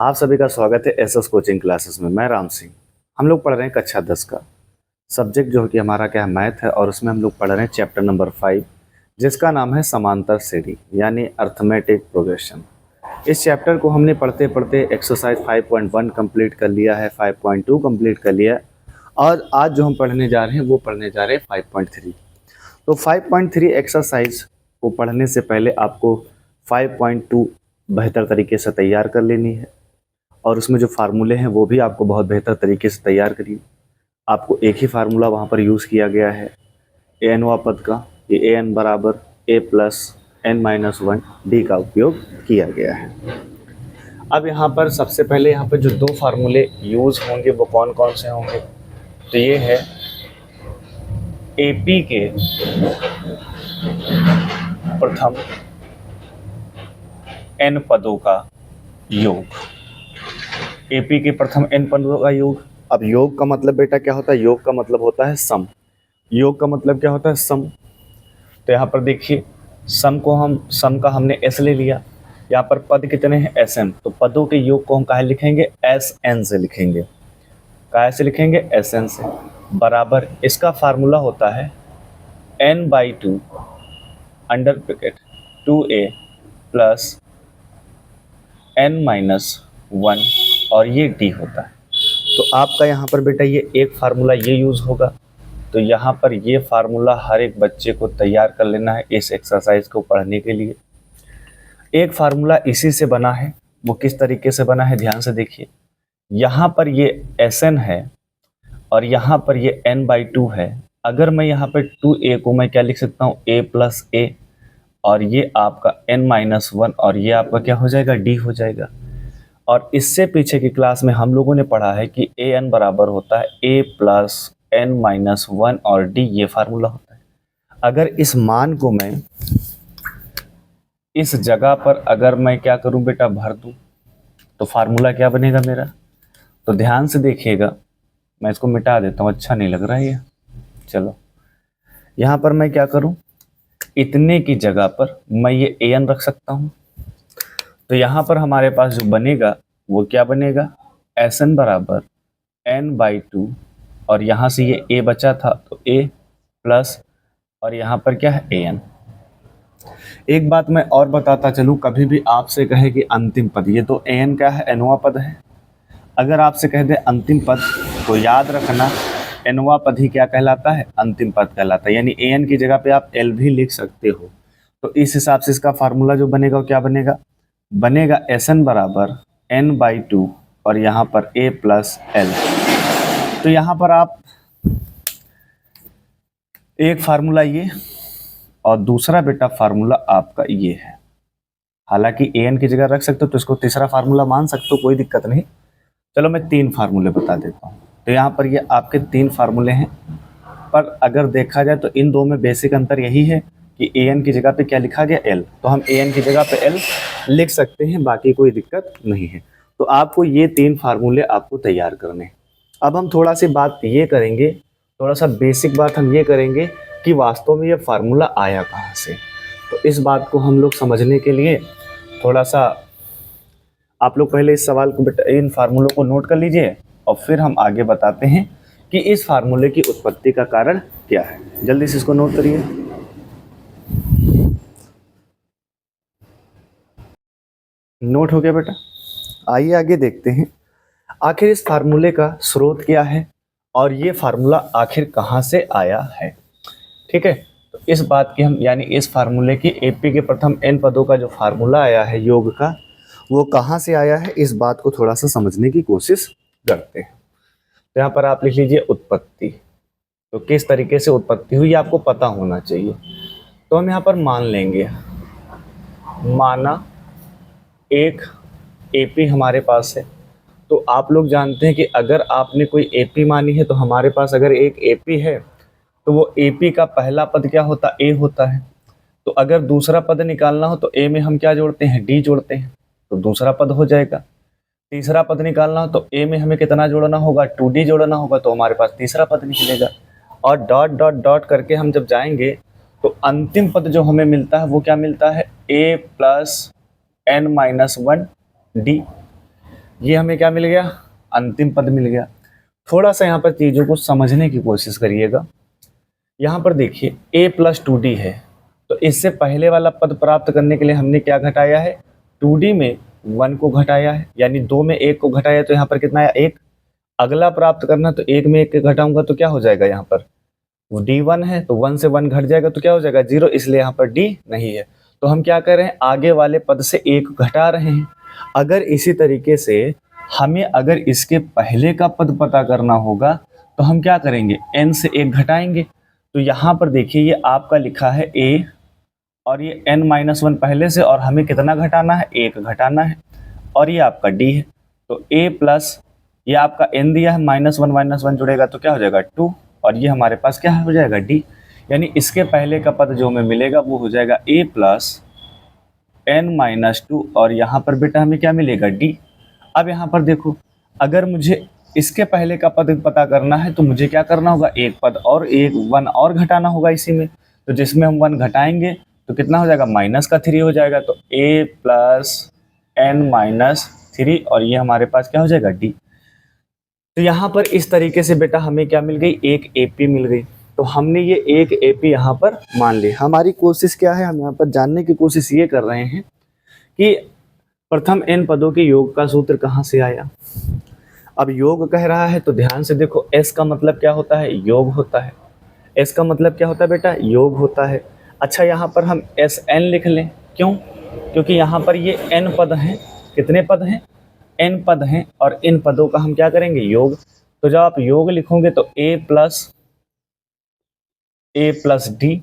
आप सभी का स्वागत है एसएस कोचिंग क्लासेस में। मैं राम सिंह। हम लोग पढ़ रहे हैं कक्षा 10 का सब्जेक्ट जो कि हमारा क्या है, मैथ है। और उसमें हम लोग पढ़ रहे हैं चैप्टर नंबर 5 जिसका नाम है समांतर श्रेणी यानी अर्थमेटिक प्रोग्रेशन। इस चैप्टर को हमने पढ़ते पढ़ते एक्सरसाइज 5.1 कंप्लीट कर लिया है, 5.2 कंप्लीट कर लिया है और आज जो हम पढ़ने जा रहे हैं वो पढ़ने जा रहे हैं 5.3। तो 5.3 एक्सरसाइज को पढ़ने से पहले आपको 5.2 बेहतर तरीके से तैयार कर लेनी है और उसमें जो फार्मूले हैं वो भी आपको बहुत बेहतर तरीके से तैयार करिए। आपको एक ही फार्मूला वहाँ पर यूज़ किया गया है ए एनवा पद का, ये ए एन बराबर ए प्लस एन माइनस 1 डी का उपयोग किया गया है। अब यहाँ पर सबसे पहले यहाँ पर जो दो फार्मूले यूज़ होंगे वो कौन कौन से होंगे, तो ये है एपी के प्रथम एन पदों का योग। एपी के प्रथम एन पदों का योग। अब योग का मतलब बेटा क्या होता है? योग का मतलब होता है सम। योग का मतलब क्या होता है? सम। तो यहाँ पर देखिए सम का हमने एस ले लिया। यहाँ पर पद कितने हैं? S N. तो पदों के योग को हम कहाँ लिखेंगे? एस एन से लिखेंगे। कहाँ से लिखेंगे? एस एन से। बराबर इसका फार्मूला होता है n/2 under bracket 2a plus n-1 और ये d होता है। तो आपका यहाँ पर बेटा ये एक फार्मूला ये यूज़ होगा। तो यहाँ पर ये फार्मूला हर एक बच्चे को तैयार कर लेना है इस एक्सरसाइज को पढ़ने के लिए। एक फार्मूला इसी से बना है, वो किस तरीके से बना है ध्यान से देखिए। यहाँ पर ये Sn है और यहाँ पर ये n/2 है। अगर मैं यहाँ पर 2a को मैं क्या लिख सकता हूँ? a प्लस a और ये आपका n-1 और ये आपका क्या हो जाएगा? d हो जाएगा। और इससे पीछे की क्लास में हम लोगों ने पढ़ा है कि ए एन बराबर होता है a प्लस n-1 और d, ये फार्मूला होता है। अगर इस मान को मैं इस जगह पर अगर मैं क्या करूं बेटा? भर दूं तो फार्मूला क्या बनेगा मेरा? तो ध्यान से देखिएगा, मैं इसको मिटा देता हूं, अच्छा नहीं लग रहा है ये। चलो यहाँ पर मैं क्या करूं, इतने की जगह पर मैं ये ए एन रख सकता हूं। तो यहाँ पर हमारे पास जो बनेगा वो क्या बनेगा? एस एन बराबर n/2 और यहाँ से ये a बचा था तो a प्लस और यहाँ पर क्या है? an। एक बात मैं और बताता चलूँ, कभी भी आपसे कहे कि अंतिम पद, ये तो an क्या है? nवा पद है। अगर आपसे कह दे अंतिम पद तो याद रखना nवा पद ही क्या कहलाता है? अंतिम पद कहलाता है। यानी an की जगह पे आप l भी लिख सकते हो। तो इस हिसाब से इसका फार्मूला जो बनेगा वो क्या बनेगा? बनेगा Sn बराबर n/2 और यहाँ पर a प्लस l। तो यहाँ पर आप एक फार्मूला ये और दूसरा बेटा फार्मूला आपका ये है। हालांकि an की जगह रख सकते हो तो इसको तीसरा फार्मूला मान सकते हो, कोई दिक्कत नहीं। चलो मैं 3 फार्मूले बता देता हूँ। तो यहाँ पर ये आपके 3 फार्मूले हैं, पर अगर देखा जाए तो इन दो में बेसिक अंतर यही है कि an की जगह पे क्या लिखा गया? l। तो हम an की जगह पे l लिख सकते हैं, बाकी कोई दिक्कत नहीं है। तो आपको ये 3 फार्मूले आपको तैयार करने हैं। अब हम थोड़ा सी बात ये करेंगे, थोड़ा सा बेसिक बात हम ये करेंगे कि वास्तव में ये फार्मूला आया कहाँ से। तो इस बात को हम लोग समझने के लिए थोड़ा सा आप लोग पहले इस सवाल को बेटा इन फार्मूलों को नोट कर लीजिए और फिर हम आगे बताते हैं कि इस फार्मूले की उत्पत्ति का कारण क्या है। जल्दी से इसको नोट करिए। नोट हो गया बेटा? आइए आगे देखते हैं आखिर इस फार्मूले का स्रोत क्या है और ये फार्मूला आखिर कहाँ से आया है। ठीक है, तो इस बात की हम यानी इस फार्मूले की एपी के प्रथम एन पदों का जो फार्मूला आया है योग का, वो कहाँ से आया है, इस बात को थोड़ा सा समझने की कोशिश करते हैं। तो यहाँ पर आप लिख लीजिए उत्पत्ति। तो किस तरीके से उत्पत्ति हुई आपको पता होना चाहिए। तो हम यहाँ पर मान लेंगे, माना एक एपी हमारे पास है। तो आप लोग जानते हैं कि अगर आपने कोई एपी मानी है तो हमारे पास अगर एक एपी है तो वो एपी का पहला पद क्या होता है? ए होता है। तो अगर दूसरा पद निकालना हो तो ए में हम क्या जोड़ते हैं? डी जोड़ते हैं, तो दूसरा पद हो जाएगा। तीसरा पद निकालना हो तो ए में हमें कितना जोड़ना होगा? 2d जोड़ना होगा, तो हमारे पास तीसरा पद निकलेगा। और डॉट डॉट डॉट करके हम जब जाएंगे तो अंतिम पद जो हमें मिलता है वो क्या मिलता है? a plus n-1 d। ये हमें क्या मिल गया, अंतिम पद मिल गया। थोड़ा सा यहाँ पर चीज़ों को समझने की कोशिश करिएगा। यहाँ पर देखिए a+2d है, तो इससे पहले वाला पद प्राप्त करने के लिए हमने क्या घटाया है, 2d में 1 को घटाया है, यानी 2 में 1 को घटाया, तो यहाँ पर कितना आया, 1। अगला प्राप्त करना तो 1 में 1 के घटाऊंगा तो क्या हो जाएगा, यहाँ पर d1 है तो 1 से 1 घट जाएगा तो क्या हो जाएगा, 0, इसलिए यहाँ पर d नहीं है। तो हम क्या कर रहे हैं, आगे वाले पद से 1 घटा रहे हैं। अगर इसी तरीके से हमें अगर इसके पहले का पद पता करना होगा तो हम क्या करेंगे, n से 1 घटाएंगे। तो यहाँ पर देखिए ये आपका लिखा है a और ये n-1 पहले से, और हमें कितना घटाना है, 1 घटाना है, और ये आपका d है। तो a प्लस ये आपका n दिया है, -1 जुड़ेगा तो क्या हो जाएगा 2, और ये हमारे पास क्या हो जाएगा d। यानी इसके पहले का पद जो हमें मिलेगा वो हो जाएगा a प्लस n-2, और यहाँ पर बेटा हमें क्या मिलेगा, d। अब यहाँ पर देखो, अगर मुझे इसके पहले का पद पता करना है तो मुझे क्या करना होगा, एक पद और 1 और घटाना होगा इसी में। तो जिसमें हम 1 घटाएंगे तो कितना हो जाएगा, -3 हो जाएगा। तो a प्लस n-3, और ये हमारे पास क्या हो जाएगा, d। तो यहाँ पर इस तरीके से बेटा हमें क्या मिल गई, एक AP मिल गई। तो हमने ये एक AP यहाँ पर मान ली। हमारी कोशिश क्या है, हम यहाँ पर जानने की कोशिश ये कर रहे हैं कि प्रथम n पदों के योग का सूत्र कहाँ से आया। अब योग कह रहा है तो ध्यान से देखो, s का मतलब क्या होता है, योग होता है। s का मतलब क्या होता है बेटा, योग होता है। अच्छा, यहाँ पर हम Sn लिख लें, क्यों, क्योंकि यहाँ पर ये n पद हैं। कितने पद हैं, n पद हैं, और इन पदों का हम क्या करेंगे, योग। तो जब आप योग लिखोगे तो a प्लस d,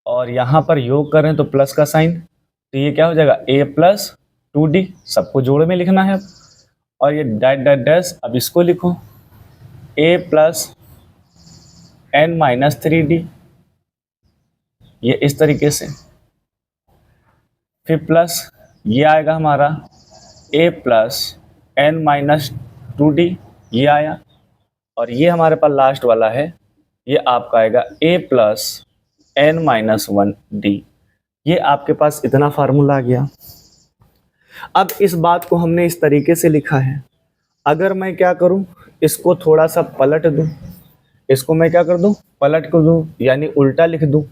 और यहाँ पर योग करें तो प्लस का साइन, तो ये क्या हो जाएगा, a+2d, सबको जोड़ में लिखना है अब। और ये डैश, अब इसको लिखो a प्लस n-3d, ये इस तरीके से। फिर प्लस ये आएगा हमारा a प्लस n-2d, ये आया। और ये हमारे पास लास्ट वाला है, ये आपका आएगा a प्लस n-1d। ये आपके पास इतना फार्मूला आ गया। अब इस बात को हमने इस तरीके से लिखा है। अगर मैं क्या करूं, इसको थोड़ा सा पलट दूं, इसको मैं क्या कर दूं, पलट कर दूं, यानी उल्टा लिख दूं।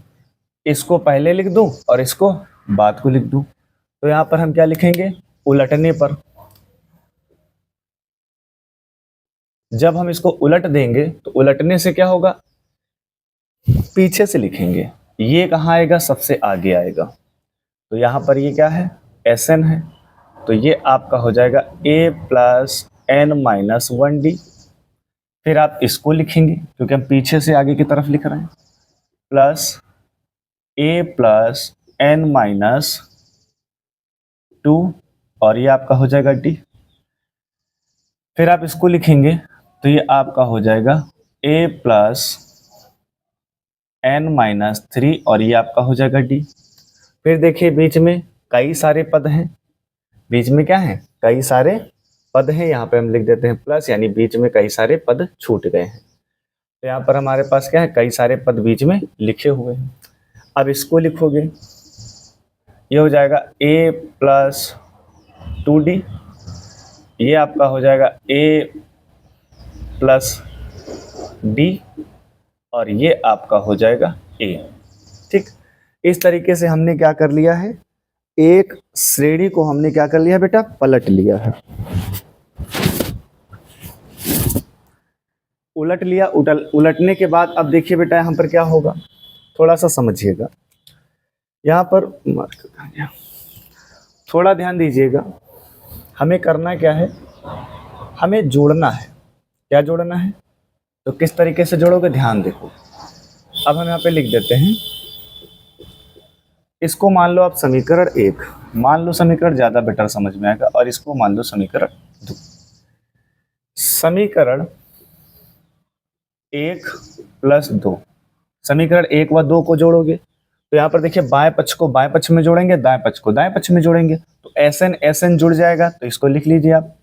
इसको पहले लिख दूं और इसको बाद को लिख दूं। तो यहाँ पर हम क्या लिखेंगे, उलटने पर। जब हम इसको उलट देंगे तो उलटने से क्या होगा, पीछे से लिखेंगे। ये कहाँ आएगा, सबसे आगे आएगा। तो यहाँ पर ये क्या है, Sn है, तो ये आपका हो जाएगा a प्लस n-1d। फिर आप इसको लिखेंगे क्योंकि हम पीछे से आगे की तरफ लिख रहे हैं, प्लस a प्लस n-2, और ये आपका हो जाएगा d। फिर आप इसको लिखेंगे तो ये आपका हो जाएगा a प्लस n-3, और ये आपका हो जाएगा d। फिर देखिए बीच में कई सारे पद हैं, बीच में क्या है, कई सारे पद हैं। यहाँ पे हम लिख देते हैं प्लस, यानी बीच में कई सारे पद छूट गए हैं। तो यहाँ पर हमारे पास क्या है, कई सारे पद बीच में लिखे हुए हैं। अब इसको लिखोगे, ये हो जाएगा a प्लस 2d, ये आपका हो जाएगा a प्लस d, और ये आपका हो जाएगा a। ठीक, इस तरीके से हमने क्या कर लिया है, एक श्रेणी को हमने क्या कर लिया बेटा, पलट लिया है। उलट लिया, उलटने के बाद अब देखिए बेटा यहाँ पर क्या होगा, थोड़ा सा समझिएगा। यहाँ पर थोड़ा ध्यान दीजिएगा। हमें करना क्या है, हमें जोड़ना है। क्या जोड़ना है, तो किस तरीके से जोड़ोगे, ध्यान देखो। अब हम यहाँ पे लिख देते हैं, इसको मान लो आप समीकरण 1, मान लो समीकरण ज़्यादा बेटर समझ में आएगा, और इसको मान लो समीकरण 2। समीकरण 1 प्लस 2, समीकरण 1 व 2 को जोड़ोगे तो यहाँ पर देखिए बाएं पक्ष को बाएं पक्ष में जोड़ेंगे, दाएं पक्ष को दाएं पक्ष में जोड़ेंगे, तो Sn जुड़ जाएगा। तो इसको लिख लीजिए आप,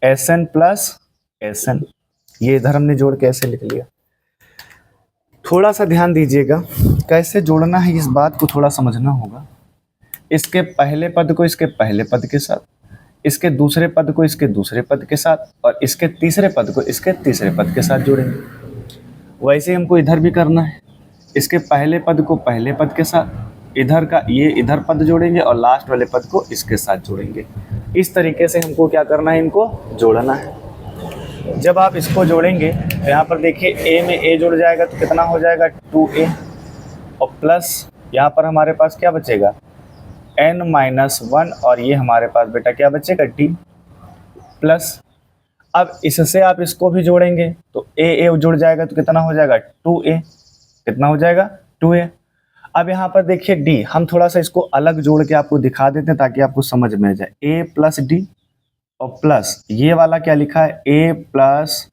Sn प्लस Sn, ये इधर हमने जोड़ के ऐसे लिख लिया। थोड़ा सा ध्यान दीजिएगा, कैसे जोड़ना है इस बात को थोड़ा समझना होगा। इसके पहले पद को इसके पहले पद के साथ, इसके दूसरे पद को इसके दूसरे पद के साथ और इसके तीसरे पद को इसके तीसरे पद के साथ जोड़ेंगे। वैसे हमको इधर भी करना है, इसके पहले पद को पहले पद के साथ, इधर का ये इधर पद जोड़ेंगे और लास्ट वाले पद को इसके साथ जोड़ेंगे। इस तरीके से हमको क्या करना है, इनको जोड़ना है। जब आप इसको जोड़ेंगे तो यहाँ पर देखिए ए में ए जुड़ जाएगा तो कितना हो जाएगा 2a और प्लस यहाँ पर हमारे पास क्या बचेगा n-1 और ये हमारे पास बेटा क्या बचेगा d प्लस। अब इससे आप इसको भी जोड़ेंगे तो a जुड़ जाएगा तो कितना हो जाएगा 2a, कितना हो जाएगा 2a। अब यहाँ पर देखिए d, हम थोड़ा सा इसको अलग जोड़ के आपको दिखा देते हैं ताकि आपको समझ में आ जाए। a प्लस d और प्लस ये वाला क्या लिखा है a प्लस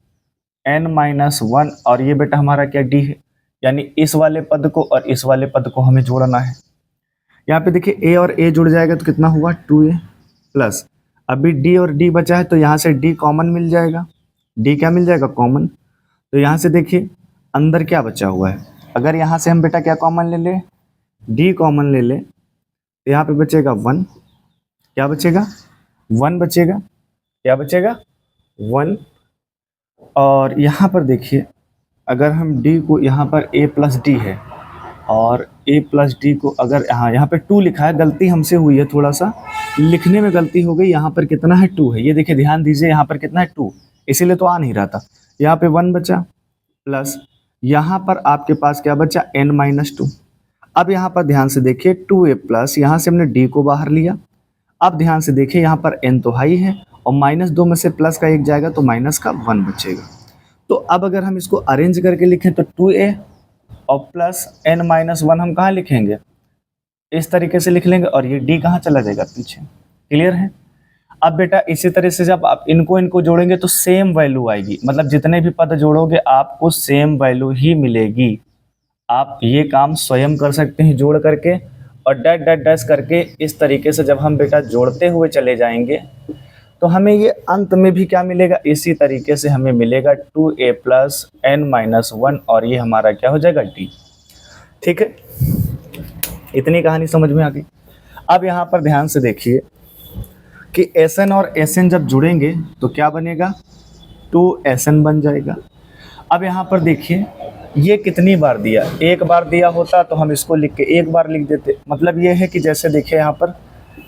n-1 और ये बेटा हमारा क्या d है, यानी इस वाले पद को और इस वाले पद को हमें जोड़ना है। यहाँ पे देखिए a और a जुड़ जाएगा तो कितना हुआ 2a प्लस, अभी d और d बचा है तो यहाँ से d कॉमन मिल जाएगा, d क्या मिल जाएगा कॉमन। तो यहाँ से देखिए अंदर क्या बचा हुआ है, अगर यहाँ से हम बेटा क्या कॉमन ले ले d कॉमन ले ले तो यहाँ पे बचेगा 1, क्या बचेगा 1 बचेगा, क्या बचेगा 1। और यहाँ पर देखिए अगर हम d को यहाँ पर a प्लस डी है और a प्लस डी को अगर यहाँ पे 2 लिखा है, गलती हमसे हुई है, थोड़ा सा लिखने में गलती हो गई। यहाँ पर कितना है 2 है, ये देखिए ध्यान दीजिए यहाँ पर कितना है 2, इसीलिए तो आ नहीं रहा था। यहाँ पे 1 बचा प्लस यहाँ पर आपके पास क्या बचा n-2। अब यहाँ पर ध्यान से देखिए 2a प्लस, यहाँ से हमने d को बाहर लिया। अब ध्यान से देखिए यहाँ पर n तो हाई है और -2 में से प्लस का 1 जाएगा तो माइनस का 1 बचेगा। तो अब अगर हम इसको अरेंज करके लिखें तो 2a और प्लस n-1 हम कहाँ लिखेंगे, इस तरीके से लिख लेंगे और ये d कहाँ चला जाएगा पीछे। क्लियर है। अब बेटा इसी तरह से जब आप इनको जोड़ेंगे तो सेम वैल्यू आएगी, मतलब जितने भी पद जोड़ोगे आपको सेम वैल्यू ही मिलेगी। आप ये काम स्वयं कर सकते हैं जोड़ करके, और डैश डैश डैश करके इस तरीके से जब हम बेटा जोड़ते हुए चले जाएंगे तो हमें ये अंत में भी क्या मिलेगा, इसी तरीके से हमें मिलेगा 2a प्लस n-1 और ये हमारा क्या हो जाएगा d। ठीक है, इतनी कहानी समझ में आ गई। अब यहाँ पर ध्यान से देखिए कि Sn और Sn जब जुड़ेंगे तो क्या बनेगा 2Sn बन जाएगा। अब यहाँ पर देखिए ये कितनी बार दिया, एक बार दिया होता तो हम इसको लिख के एक बार लिख देते। मतलब ये है कि जैसे देखिए यहाँ पर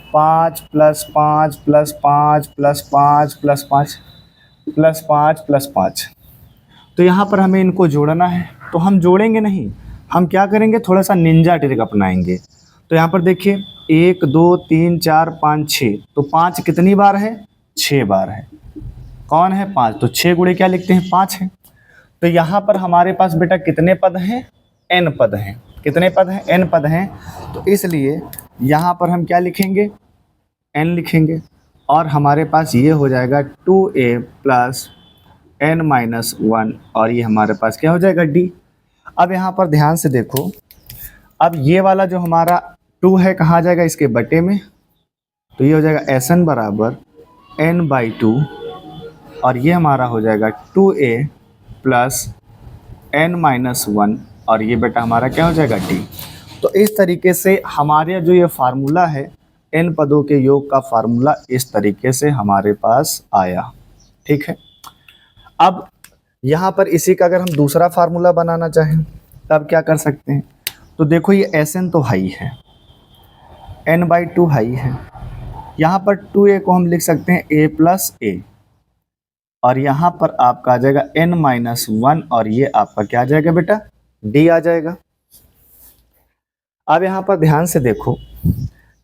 5 plus 5 plus 5 plus 5 plus 5 plus 5 plus 5, तो यहाँ पर हमें इनको जोड़ना है। तो हम जोड़ेंगे नहीं, हम क्या करेंगे थोड़ा सा निंजा ट्रिक अपनाएंगे। तो यहाँ पर देखिए 1 2 3 4 5 6, तो 5 कितनी बार है 6 बार है, कौन है 5, तो 6 गुणे क्या लिखते हैं 5 है। तो यहाँ पर हमारे पास बेटा कितने पद हैं n पद हैं, कितने पद हैं n पद हैं। तो इसलिए यहाँ पर हम क्या लिखेंगे n लिखेंगे और हमारे पास ये हो जाएगा 2a प्लस n-1 और ये हमारे पास क्या हो जाएगा d। अब यहाँ पर ध्यान से देखो, अब ये वाला जो हमारा 2 है कहाँ जाएगा इसके बटे में, तो ये हो जाएगा Sn बराबर n/2 और ये हमारा हो जाएगा 2a प्लस n-1 और ये बेटा हमारा क्या हो जाएगा d। तो इस तरीके से हमारे जो ये फार्मूला है n पदों के योग का फार्मूला इस तरीके से हमारे पास आया। ठीक है, अब यहाँ पर इसी का अगर हम दूसरा फार्मूला बनाना चाहें तब क्या कर सकते हैं। तो देखो ये Sn तो हाई है, n/2 हाई है, यहाँ पर 2a को हम लिख सकते हैं a प्लस a और यहाँ पर आपका आ जाएगा n-1 और ये आपका क्या आ जाएगा बेटा d आ जाएगा। अब यहाँ पर ध्यान से देखो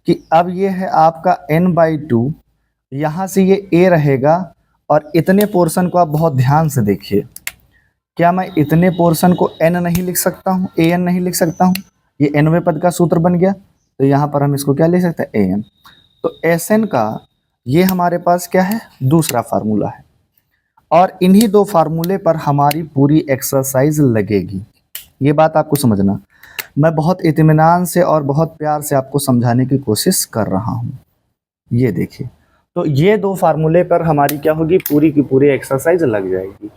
कि अब ये है आपका n/2, यहाँ से ये a रहेगा और इतने पोर्शन को आप बहुत ध्यान से देखिए, क्या मैं इतने पोर्शन को n नहीं लिख सकता हूँ, an नहीं लिख सकता हूँ, ये nवें पद का सूत्र बन गया। तो यहाँ पर हम इसको क्या लिख सकते हैं an। तो Sn का ये हमारे पास क्या है दूसरा फार्मूला है और इन्हीं दो फार्मूले पर हमारी पूरी एक्सरसाइज लगेगी। ये बात आपको समझना, मैं बहुत इत्मीनान से और बहुत प्यार से आपको समझाने की कोशिश कर रहा हूँ। ये देखिए, तो ये दो फार्मूले पर हमारी क्या होगी पूरी की पूरी एक्सरसाइज लग जाएगी।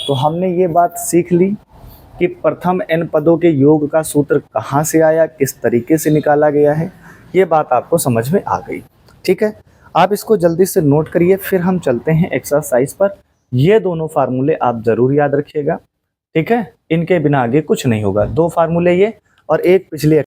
तो हमने ये बात सीख ली कि प्रथम n पदों के योग का सूत्र कहाँ से आया, किस तरीके से निकाला गया है, ये बात आपको समझ में आ गई। ठीक है, आप इसको जल्दी से नोट करिए, फिर हम चलते हैं एक्सरसाइज पर। ये दोनों फार्मूले आप जरूर याद रखिएगा, ठीक है, इनके बिना आगे कुछ नहीं होगा। 2 फार्मूले ये और एक पिछले